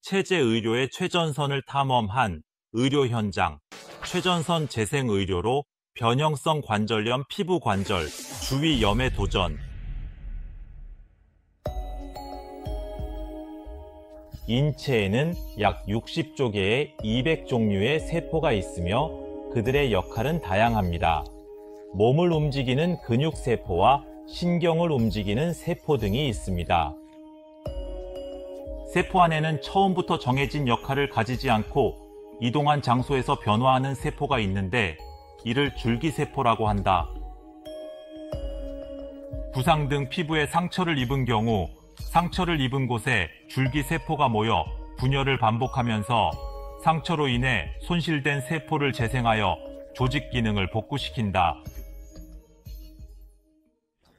체제의료의 최전선을 탐험한 의료 현장, 최전선 재생의료로 변형성 관절염 피부관절, 주위염에 도전. 인체에는 약 60조 개의 200종류의 세포가 있으며 그들의 역할은 다양합니다. 몸을 움직이는 근육세포와 신경을 움직이는 세포 등이 있습니다. 세포 안에는 처음부터 정해진 역할을 가지지 않고 이동한 장소에서 변화하는 세포가 있는데 이를 줄기세포라고 한다. 부상 등 피부에 상처를 입은 경우 상처를 입은 곳에 줄기세포가 모여 분열을 반복하면서 상처로 인해 손실된 세포를 재생하여 조직 기능을 복구시킨다.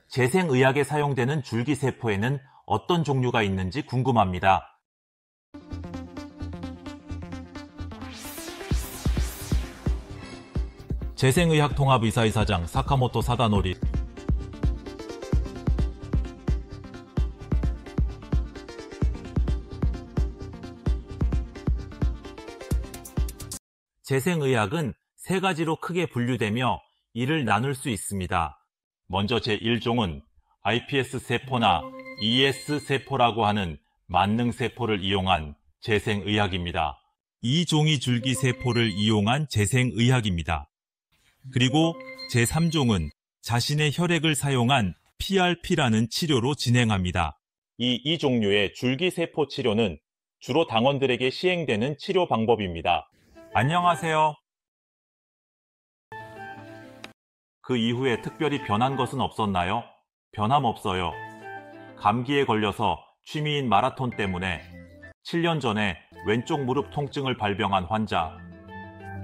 재생의학에 사용되는 줄기세포에는 어떤 종류가 있는지 궁금합니다. 재생의학 통합의사이사장 사카모토 사다노리. 재생의학은 세 가지로 크게 분류되며 이를 나눌 수 있습니다. 먼저 제1종은 iPS 세포나 ES 세포라고 하는 만능세포를 이용한 재생의학입니다. 이 종이 줄기세포를 이용한 재생의학입니다. 그리고 제3종은 자신의 혈액을 사용한 PRP라는 치료로 진행합니다. 이 종류의 줄기세포 치료는 주로 당원들에게 시행되는 치료 방법입니다. 안녕하세요. 그 이후에 특별히 변한 것은 없었나요? 변함없어요. 감기에 걸려서 취미인 마라톤 때문에 7년 전에 왼쪽 무릎 통증을 발병한 환자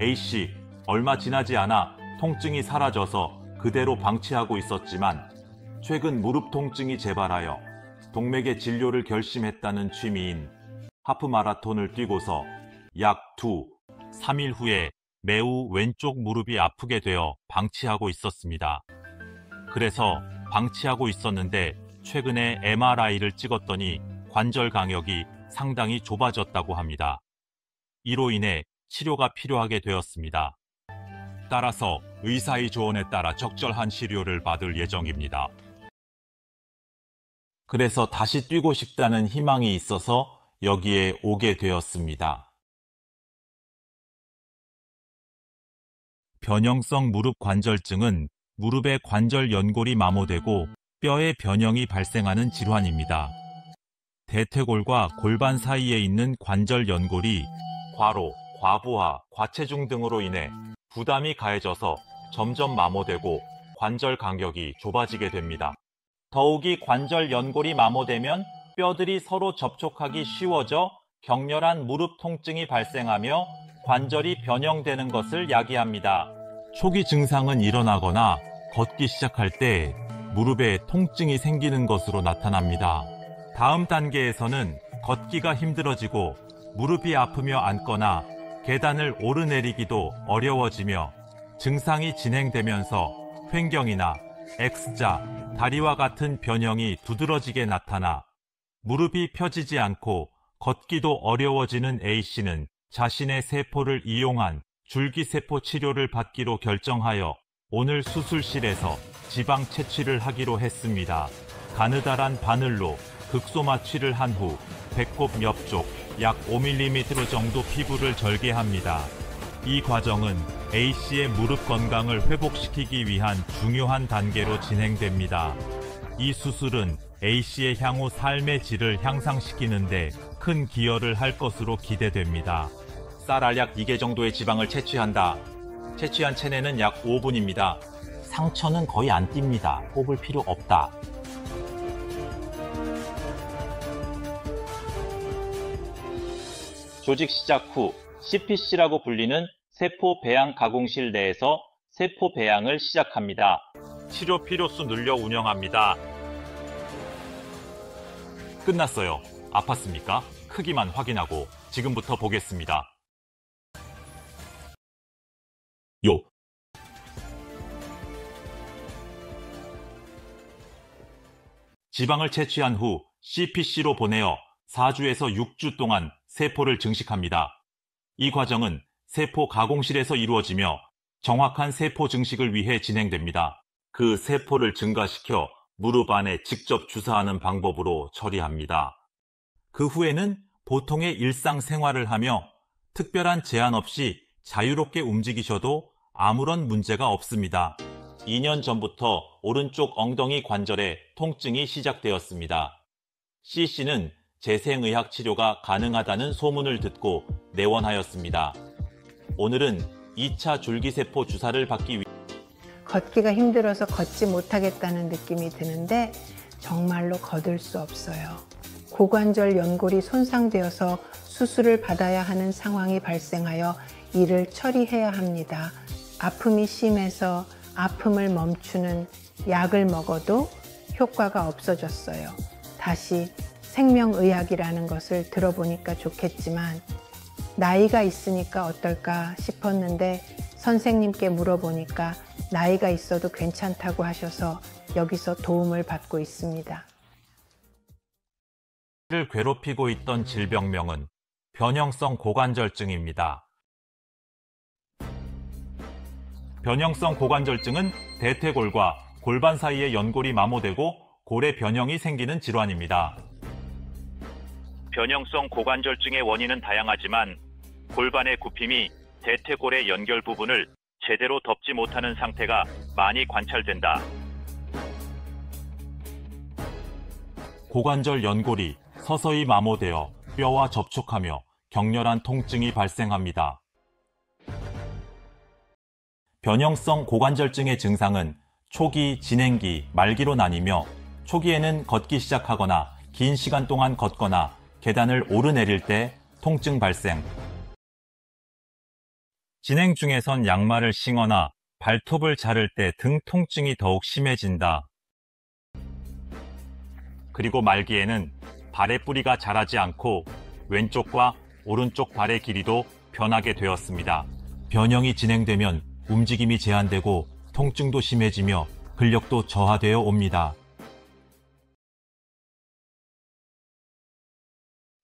A씨, 얼마 지나지 않아 통증이 사라져서 그대로 방치하고 있었지만 최근 무릎 통증이 재발하여 동맥의 진료를 결심했다는 취미인 하프 마라톤을 뛰고서 약 3일 후에 매우 왼쪽 무릎이 아프게 되어 방치하고 있었습니다. 그래서 방치하고 있었는데 최근에 MRI를 찍었더니 관절 간격이 상당히 좁아졌다고 합니다. 이로 인해 치료가 필요하게 되었습니다. 따라서 의사의 조언에 따라 적절한 치료를 받을 예정입니다. 그래서 다시 뛰고 싶다는 희망이 있어서 여기에 오게 되었습니다. 변형성 무릎 관절증은 무릎의 관절 연골이 마모되고 뼈의 변형이 발생하는 질환입니다. 대퇴골과 골반 사이에 있는 관절 연골이 과로, 과부하, 과체중 등으로 인해 부담이 가해져서 점점 마모되고 관절 간격이 좁아지게 됩니다. 더욱이 관절 연골이 마모되면 뼈들이 서로 접촉하기 쉬워져 격렬한 무릎 통증이 발생하며 관절이 변형되는 것을 야기합니다. 초기 증상은 일어나거나 걷기 시작할 때 무릎에 통증이 생기는 것으로 나타납니다. 다음 단계에서는 걷기가 힘들어지고 무릎이 아프며 앉거나 계단을 오르내리기도 어려워지며 증상이 진행되면서 횡경이나 X자, 다리와 같은 변형이 두드러지게 나타나 무릎이 펴지지 않고 걷기도 어려워지는 A씨는 자신의 세포를 이용한 줄기세포 치료를 받기로 결정하여 오늘 수술실에서 지방 채취를 하기로 했습니다. 가느다란 바늘로 극소마취를 한 후 배꼽 옆쪽 약 5mm 정도 피부를 절개합니다. 이 과정은 A씨의 무릎 건강을 회복시키기 위한 중요한 단계로 진행됩니다. 이 수술은 A씨의 향후 삶의 질을 향상시키는 데 큰 기여를 할 것으로 기대됩니다. 쌀 알약 2개 정도의 지방을 채취한다. 채취한 체내는 약 5분입니다. 상처는 거의 안 띱니다. 뽑을 필요 없다. 조직 시작 후 CPC라고 불리는 세포 배양 가공실 내에서 세포 배양을 시작합니다. 치료 필요수 늘려 운영합니다. 끝났어요. 아팠습니까? 크기만 확인하고 지금부터 보겠습니다. 지방을 채취한 후 CPC로 보내어 4주에서 6주 동안 세포를 증식합니다. 이 과정은 세포 가공실에서 이루어지며 정확한 세포 증식을 위해 진행됩니다. 그 세포를 증가시켜 무릎 안에 직접 주사하는 방법으로 처리합니다. 그 후에는 보통의 일상생활을 하며 특별한 제한 없이 자유롭게 움직이셔도 아무런 문제가 없습니다. 2년 전부터 오른쪽 엉덩이 관절에 통증이 시작되었습니다. C씨는 재생의학 치료가 가능하다는 소문을 듣고 내원하였습니다. 오늘은 2차 줄기세포 주사를 받기 위해 걷기가 힘들어서 걷지 못하겠다는 느낌이 드는데 정말로 거들 수 없어요. 고관절 연골이 손상되어서 수술을 받아야 하는 상황이 발생하여 이를 처리해야 합니다. 아픔이 심해서 아픔을 멈추는 약을 먹어도 효과가 없어졌어요. 다시 생명의학이라는 것을 들어보니까 좋겠지만 나이가 있으니까 어떨까 싶었는데 선생님께 물어보니까 나이가 있어도 괜찮다고 하셔서 여기서 도움을 받고 있습니다. 를 괴롭히고 있던 질병명은 변형성 고관절증입니다. 변형성 고관절증은 대퇴골과 골반 사이의 연골이 마모되고 골의 변형이 생기는 질환입니다. 변형성 고관절증의 원인은 다양하지만 골반의 굽힘이 대퇴골의 연결 부분을 제대로 덮지 못하는 상태가 많이 관찰된다. 고관절 연골이 서서히 마모되어 뼈와 접촉하며 격렬한 통증이 발생합니다. 변형성 고관절증의 증상은 초기, 진행기, 말기로 나뉘며 초기에는 걷기 시작하거나 긴 시간 동안 걷거나 계단을 오르내릴 때 통증 발생. 진행 중에선 양말을 신거나 발톱을 자를 때 등 통증이 더욱 심해진다. 그리고 말기에는 발의 뿌리가 자라지 않고 왼쪽과 오른쪽 발의 길이도 변하게 되었습니다. 변형이 진행되면 움직임이 제한되고 통증도 심해지며 근력도 저하되어 옵니다.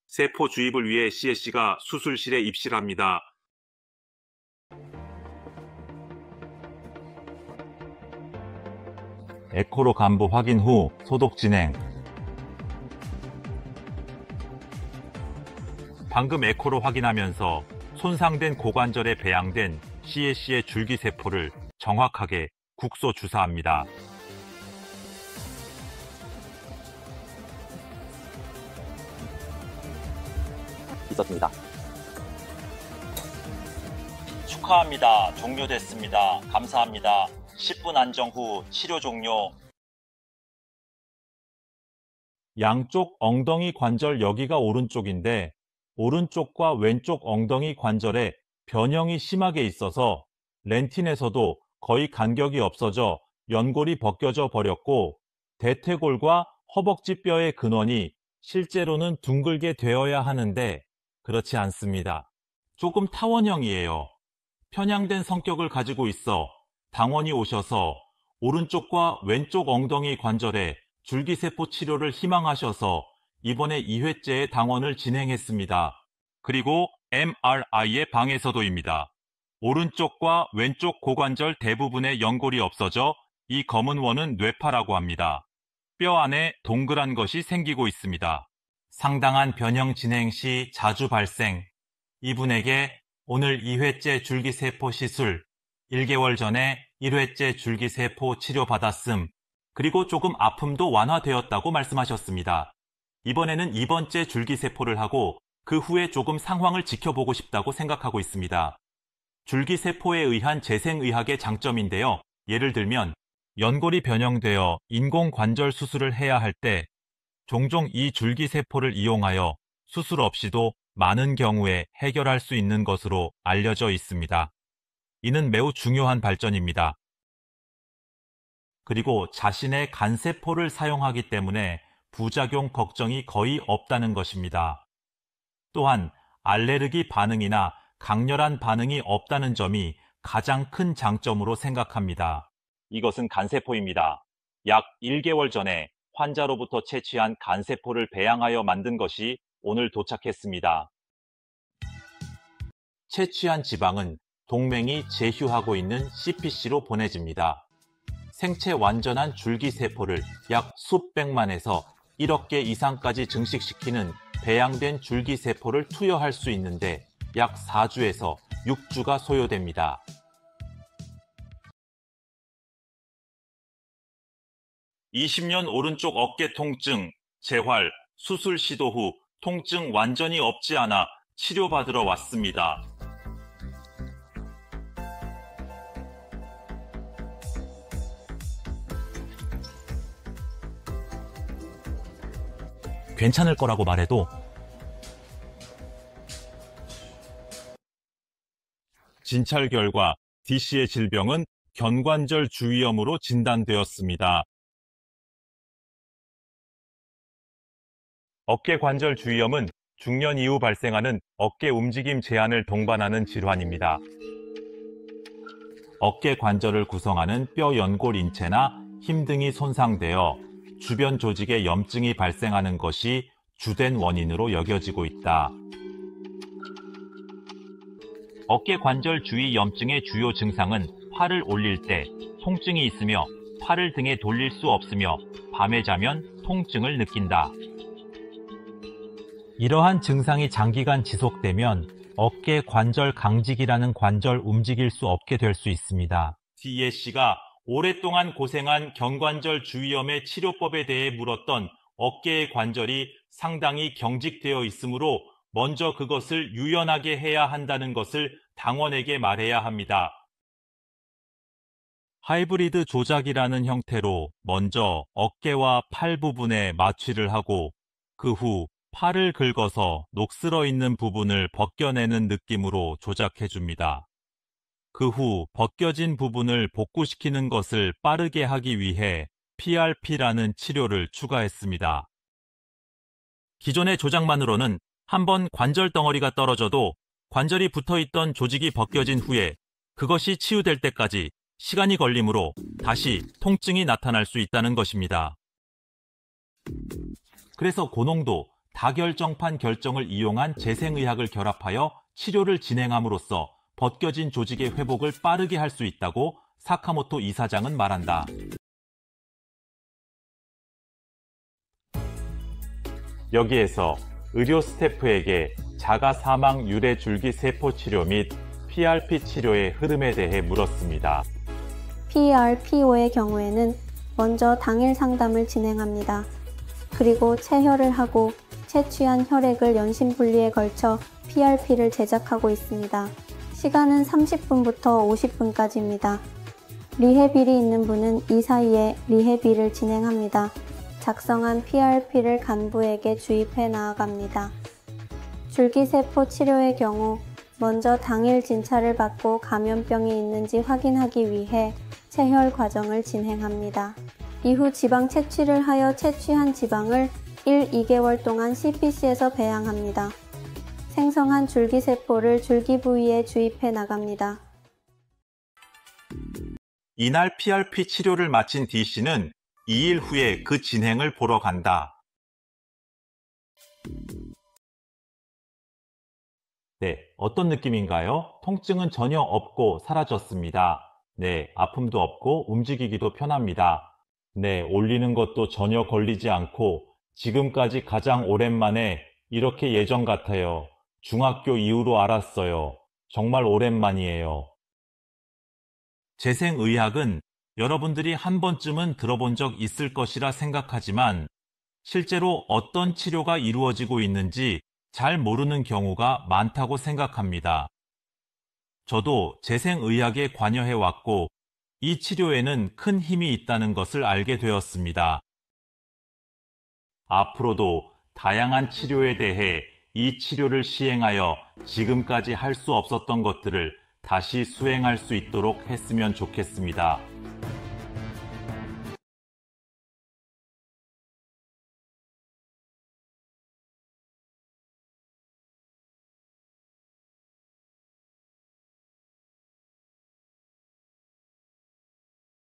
세포 주입을 위해 CSC가 수술실에 입실합니다. 에코로 간부 확인 후 소독 진행. 방금 에코로 확인하면서 손상된 고관절에 배양된 CSC의 줄기세포를 정확하게 국소 주사합니다. 있었습니다. 축하합니다. 종료됐습니다. 감사합니다. 10분 안정 후 치료 종료. 양쪽 엉덩이 관절 여기가 오른쪽인데 오른쪽과 왼쪽 엉덩이 관절에 변형이 심하게 있어서 렌틴에서도 거의 간격이 없어져 연골이 벗겨져 버렸고 대퇴골과 허벅지 뼈의 근원이 실제로는 둥글게 되어야 하는데 그렇지 않습니다. 조금 타원형이에요. 편향된 성격을 가지고 있어 당원이 오셔서 오른쪽과 왼쪽 엉덩이 관절에 줄기세포 치료를 희망하셔서 이번에 2회째의 당원을 진행했습니다. 그리고 MRI의 방에서도입니다. 오른쪽과 왼쪽 고관절 대부분의 연골이 없어져 이 검은 원은 뇌파라고 합니다. 뼈 안에 동그란 것이 생기고 있습니다. 상당한 변형 진행 시 자주 발생. 이분에게 오늘 2회째 줄기세포 시술, 1개월 전에 1회째 줄기세포 치료받았음, 그리고 조금 아픔도 완화되었다고 말씀하셨습니다. 이번에는 2번째 줄기세포를 하고 그 후에 조금 상황을 지켜보고 싶다고 생각하고 있습니다. 줄기세포에 의한 재생의학의 장점인데요. 예를 들면 연골이 변형되어 인공관절 수술을 해야 할 때 종종 이 줄기세포를 이용하여 수술 없이도 많은 경우에 해결할 수 있는 것으로 알려져 있습니다. 이는 매우 중요한 발전입니다. 그리고 자신의 간세포를 사용하기 때문에 부작용 걱정이 거의 없다는 것입니다. 또한 알레르기 반응이나 강렬한 반응이 없다는 점이 가장 큰 장점으로 생각합니다. 이것은 간세포입니다. 약 1개월 전에 환자로부터 채취한 간세포를 배양하여 만든 것이 오늘 도착했습니다. 채취한 지방은 동맹이 제휴하고 있는 CPC로 보내집니다. 생체 완전한 줄기세포를 약 수백만에서 1억 개 이상까지 증식시키는 배양된 줄기세포를 투여할 수 있는데 약 4주에서 6주가 소요됩니다. (20년) 오른쪽 어깨 통증, 재활, 수술 시도 후 통증 완전히 없지 않아 치료받으러 왔습니다. 괜찮을 거라고 말해도 진찰 결과 D씨의 질병은 견관절 주위염으로 진단되었습니다. 어깨 관절 주위염은 중년 이후 발생하는 어깨 움직임 제한을 동반하는 질환입니다. 어깨 관절을 구성하는 뼈 연골 인체나 힘 등이 손상되어 주변 조직에 염증이 발생하는 것이 주된 원인으로 여겨지고 있다. 어깨 관절 주위 염증의 주요 증상은 팔을 올릴 때 통증이 있으며 팔을 등에 돌릴 수 없으며 밤에 자면 통증을 느낀다. 이러한 증상이 장기간 지속되면 어깨 관절 강직이라는 관절 움직일 수 없게 될 수 있습니다. D씨가 오랫동안 고생한 견관절 주위염의 치료법에 대해 물었던 어깨의 관절이 상당히 경직되어 있으므로 먼저 그것을 유연하게 해야 한다는 것을 당원에게 말해야 합니다. 하이브리드 조작이라는 형태로 먼저 어깨와 팔 부분에 마취를 하고 그 후 팔을 긁어서 녹슬어 있는 부분을 벗겨내는 느낌으로 조작해줍니다. 그 후 벗겨진 부분을 복구시키는 것을 빠르게 하기 위해 PRP라는 치료를 추가했습니다. 기존의 조작만으로는 한번 관절 덩어리가 떨어져도 관절이 붙어있던 조직이 벗겨진 후에 그것이 치유될 때까지 시간이 걸리므로 다시 통증이 나타날 수 있다는 것입니다. 그래서 고농도 다결정판 결정을 이용한 재생의학을 결합하여 치료를 진행함으로써 벗겨진 조직의 회복을 빠르게 할 수 있다고 사카모토 이사장은 말한다. 여기에서 의료 스태프에게 자가 사망 유래 줄기 세포 치료 및 PRP 치료의 흐름에 대해 물었습니다. PRPO의 경우에는 먼저 당일 상담을 진행합니다. 그리고 체혈을 하고 채취한 혈액을 연신 분리에 걸쳐 PRP를 제작하고 있습니다. 시간은 30분부터 50분까지입니다. 리헤빌이 있는 분은 이 사이에 리헤빌을 진행합니다. 작성한 PRP를 간부에게 주입해 나아갑니다. 줄기세포 치료의 경우 먼저 당일 진찰을 받고 감염병이 있는지 확인하기 위해 체혈 과정을 진행합니다. 이후 지방 채취를 하여 채취한 지방을 1-2개월 동안 CPC에서 배양합니다. 생성한 줄기세포를 줄기 부위에 주입해 나갑니다. 이날 PRP 치료를 마친 D씨는 2일 후에 그 진행을 보러 간다. 네, 어떤 느낌인가요? 통증은 전혀 없고 사라졌습니다. 네, 아픔도 없고 움직이기도 편합니다. 네, 올리는 것도 전혀 걸리지 않고 지금까지 가장 오랜만에 이렇게 예전 같아요. 중학교 이후로 알았어요. 정말 오랜만이에요. 재생의학은 여러분들이 한 번쯤은 들어본 적 있을 것이라 생각하지만 실제로 어떤 치료가 이루어지고 있는지 잘 모르는 경우가 많다고 생각합니다. 저도 재생의학에 관여해왔고 이 치료에는 큰 힘이 있다는 것을 알게 되었습니다. 앞으로도 다양한 치료에 대해 이 치료를 시행하여 지금까지 할 수 없었던 것들을 다시 수행할 수 있도록 했으면 좋겠습니다.